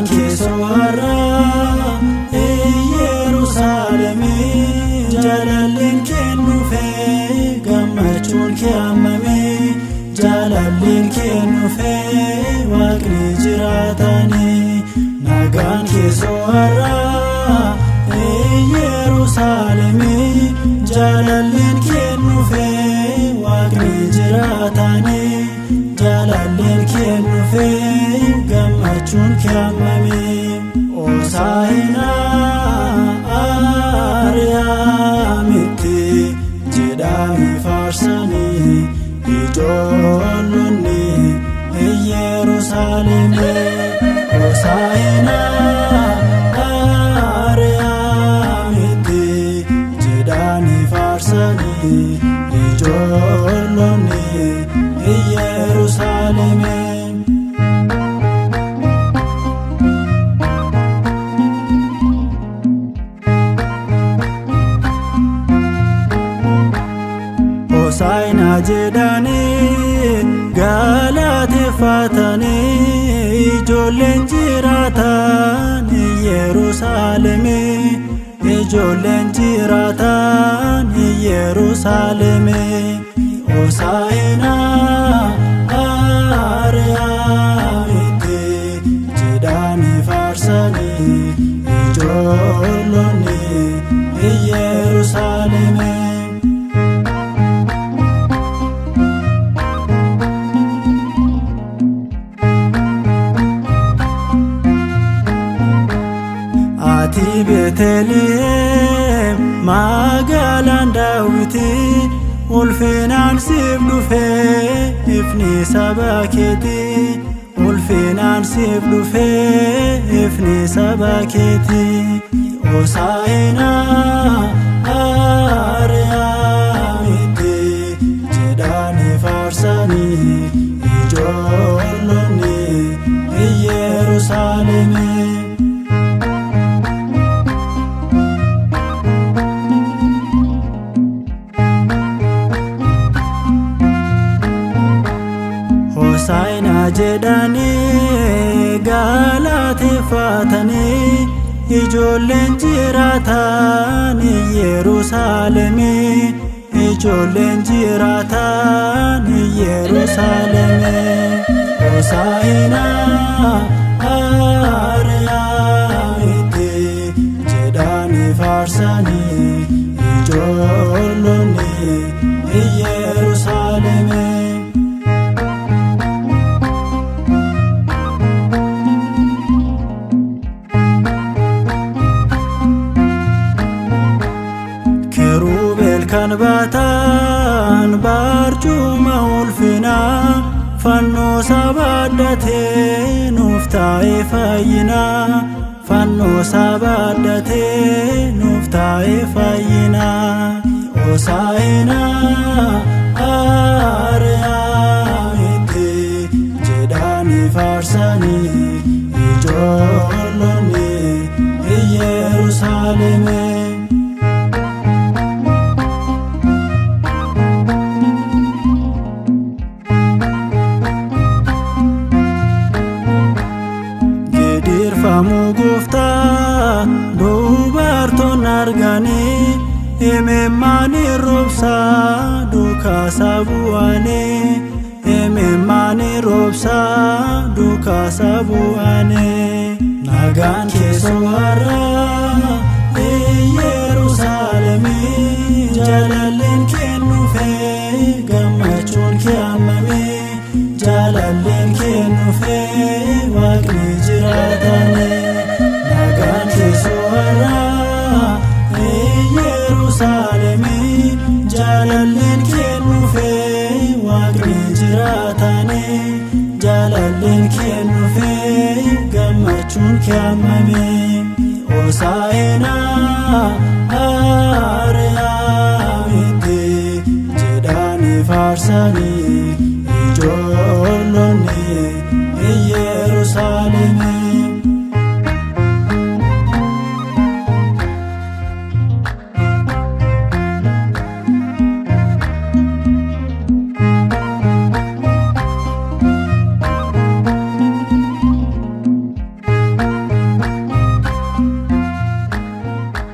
nagaan keessoo har'aa Yerusaalemii jaalalleen kee dhufee gammachuun kee hammamee jaalalleen kee dhufee waaqni jiraatanii nagaan keessoo har'aa Yerusaalemii jaalalleen kee dhufee waaqni jiraatanii jaalalleen kee dhufee gammachuun kee hammamee Hosaa'inaa Ariyaamitti jedhanii faarsanii ijoollonni Yerusaalemii Hosaa'inaa Ariyaamitti jedhanii faarsanii ijoollonni Yerusaalemii Hosaa'inaa jedhanii galateeffatanii ijoolleen jiraatan Yerusaalemii ijoolleen jiraatan Yerusaalemii Hosaa'inaa Ariyaamitti jedhanii faarsanii ijoollonni Yerusaalemii Ati Beeteliheem magaalaan Daawitii ulfinaan siif dhufee ifni saba keetii ulfinaan siif dhufee ifni saba keetii Hosaa'inaa Ariyaamitti jedhanii faarsanii ijoollonni Yerusaalemii Hosaa'inaa jedhanii galateeffatanii ijoolleen jiraatan Yerusaalemii ijoolleen jiraatan Yerusaalemii Hosaa'inaa Ariyaamitti jedhanii faarsanii ijoollonni Yerusaalemii Kiruubeel kan baatan barcuma ulfinaa fannoo sabaadhatee nuuf taa'ee fayyinaa fannoo sabaadhatee nuuf taa'ee fayyinaa Hosaa'inaa Ariyaamitti jedhanii faarsanii ijoollonni Yerusaalemii Dirfamu gooftaa dubartoonni arganii imimmaanii roobsaa duukaa bu'anii imimmaanii roobsaa duukaa bu'anii nagaan keessoo har'aa Yerusaalemii jaalalleen kee dhufee gammachuun kee hammamee jaalalleen kee dhufee waaqni jiraatanii nagaan keessoo har'aa Yerusaalemii jaalalleen kee dhufee waaqni jiraatanii jaalalleen kee dhufee gammachuun kee hammamee Hosaa'inaa Ariyaamitti jedhanii faarsanii ijoo